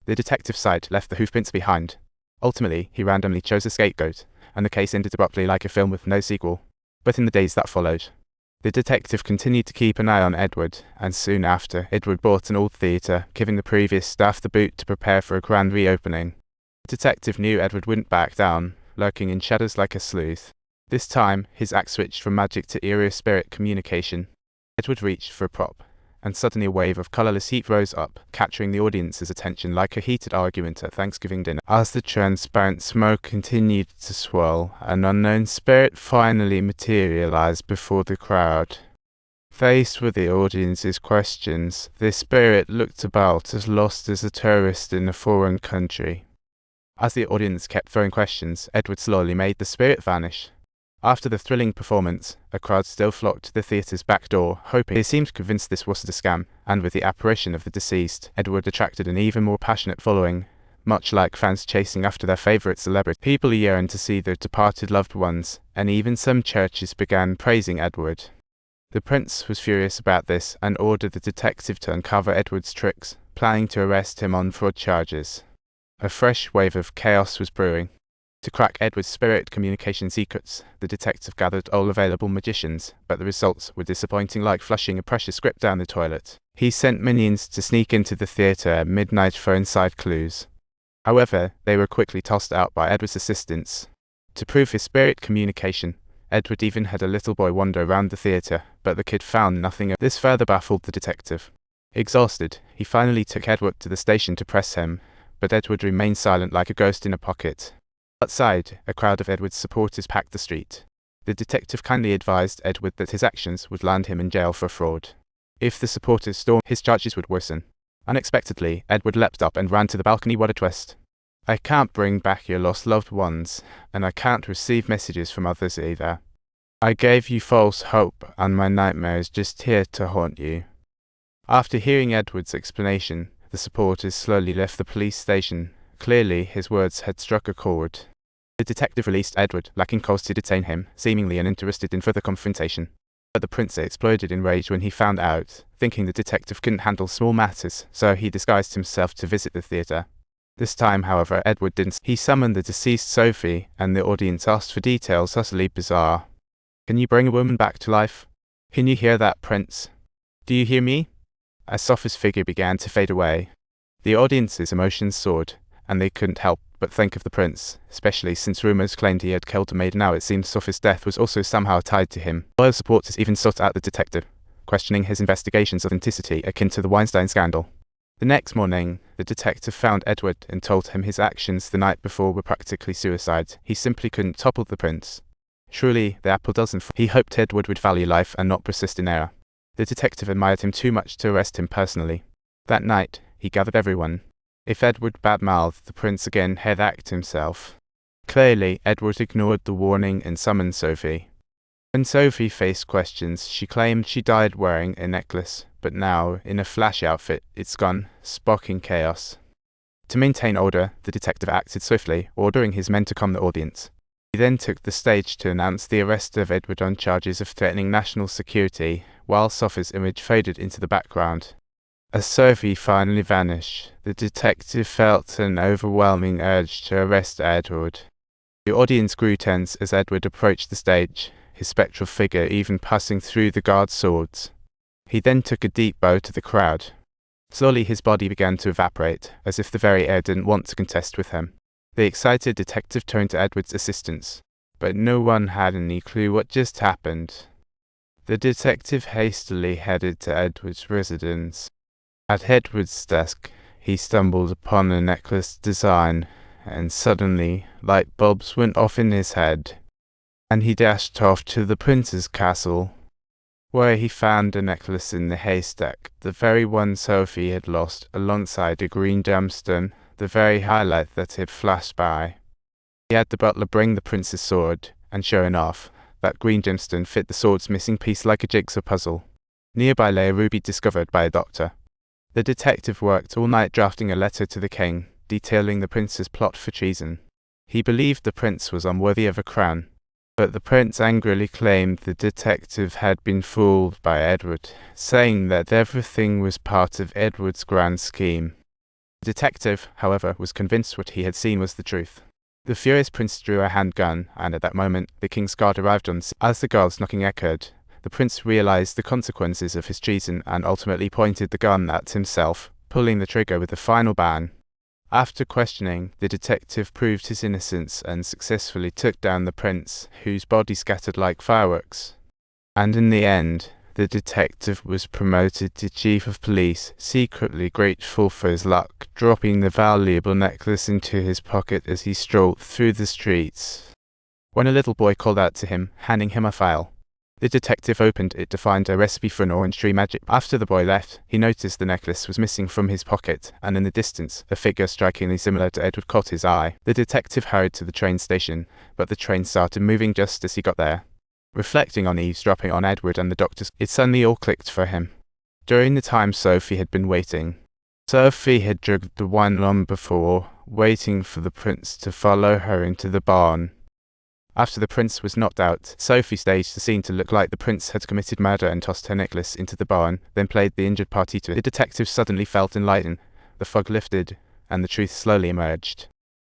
The detective's sight left the hoofprints behind. Ultimately, he randomly chose a scapegoat, and the case ended abruptly like a film with no sequel. But in the days that followed, the detective continued to keep an eye on Edward, and soon after, Edward bought an old theatre, giving the previous staff the boot to prepare for a grand reopening. The detective knew Edward wouldn't back down, lurking in shadows like a sleuth. This time, his act switched from magic to eerie spirit communication. Edward reached for a prop, and suddenly a wave of colourless heat rose up, capturing the audience's attention like a heated argument at Thanksgiving dinner. As the transparent smoke continued to swirl, an unknown spirit finally materialized before the crowd. Faced with the audience's questions, the spirit looked about as lost as a tourist in a foreign country. As the audience kept throwing questions, Edward slowly made the spirit vanish. After the thrilling performance, a crowd still flocked to the theatre's back door, hoping. They seemed convinced this wasn't a scam, and with the apparition of the deceased, Edward attracted an even more passionate following, much like fans chasing after their favorite celebrity. People yearned to see their departed loved ones, and even some churches began praising Edward. The prince was furious about this and ordered the detective to uncover Edward's tricks, planning to arrest him on fraud charges. A fresh wave of chaos was brewing. To crack Edward's spirit communication secrets, the detective gathered all available magicians, but the results were disappointing, like flushing a precious script down the toilet. He sent minions to sneak into the theatre at midnight for inside clues. However, they were quickly tossed out by Edward's assistants. To prove his spirit communication, Edward even had a little boy wander around the theatre, but the kid found nothing. This further baffled the detective. Exhausted, he finally took Edward to the station to press him, but Edward remained silent like a ghost in a pocket. Outside, a crowd of Edward's supporters packed the street. The detective kindly advised Edward that his actions would land him in jail for fraud. If the supporters stormed, his charges would worsen. Unexpectedly, Edward leapt up and ran to the balcony. What a twist. I can't bring back your lost loved ones, and I can't receive messages from others either. I gave you false hope, and my nightmare is just here to haunt you. After hearing Edward's explanation, the supporters slowly left the police station. Clearly, his words had struck a chord. The detective released Edward, lacking cause to detain him, seemingly uninterested in further confrontation. But the prince exploded in rage when he found out, thinking the detective couldn't handle small matters, so he disguised himself to visit the theatre. This time, however, Edward didn't. He summoned the deceased Sophie, and the audience asked for details utterly bizarre. Can you bring a woman back to life? Can you hear that, Prince? Do you hear me? As Sophie's figure began to fade away, the audience's emotions soared, and they couldn't help but think of the prince, especially since rumors claimed he had killed a maid. Now it seemed Sophie's death was also somehow tied to him. Loyal supporters even sought out the detective, questioning his investigation's authenticity akin to the Weinstein scandal. The next morning, the detective found Edward and told him his actions the night before were practically suicide. He simply couldn't topple the prince. Surely the apple doesn't fall. He hoped Edward would value life and not persist in error. The detective admired him too much to arrest him personally. That night, he gathered everyone. If Edward badmouthed the prince again, he'd act himself. Clearly, Edward ignored the warning and summoned Sophie. When Sophie faced questions, she claimed she died wearing a necklace, but now, in a flash outfit, it's gone, sparking chaos. To maintain order, the detective acted swiftly, ordering his men to calm the audience. He then took the stage to announce the arrest of Edward on charges of threatening national security, while Sophie's image faded into the background. As Sophie finally vanished, the detective felt an overwhelming urge to arrest Edward. The audience grew tense as Edward approached the stage, his spectral figure even passing through the guards' swords. He then took a deep bow to the crowd. Slowly his body began to evaporate, as if the very air didn't want to contest with him. The excited detective turned to Edward's assistants, but no one had any clue what just happened. The detective hastily headed to Edward's residence. At Edward's desk, he stumbled upon a necklace design, and suddenly, light bulbs went off in his head, and he dashed off to the prince's castle, where he found a necklace in the haystack, the very one Sophie had lost, alongside a green gemstone, the very highlight that had flashed by. He had the butler bring the prince's sword, and sure enough, that green gemstone fit the sword's missing piece like a jigsaw puzzle. Nearby lay a ruby discovered by a doctor. The detective worked all night drafting a letter to the king, detailing the prince's plot for treason. He believed the prince was unworthy of a crown, but the prince angrily claimed the detective had been fooled by Edward, saying that everything was part of Edward's grand scheme. The detective, however, was convinced what he had seen was the truth. The furious prince drew a handgun, and at that moment, the king's guard arrived on scene. As the girl's knocking echoed, the prince realized the consequences of his treason and ultimately pointed the gun at himself, pulling the trigger with a final bang. After questioning, the detective proved his innocence and successfully took down the prince, whose body scattered like fireworks. And in the end, the detective was promoted to chief of police, secretly grateful for his luck, dropping the valuable necklace into his pocket as he strolled through the streets. When a little boy called out to him, handing him a file, the detective opened it to find a recipe for an orange tree magic. After the boy left, he noticed the necklace was missing from his pocket, and in the distance, a figure strikingly similar to Edward caught his eye. The detective hurried to the train station, but the train started moving just as he got there. Reflecting on eavesdropping on Edward and the doctors, it suddenly all clicked for him. During the time Sophie had been waiting, Sophie had drugged the wine long before, waiting for the prince to follow her into the barn. After the prince was knocked out, Sophie staged the scene to look like the prince had committed murder and tossed her necklace into the barn, then played the injured party to it. The detective suddenly felt enlightened, the fog lifted, and the truth slowly emerged.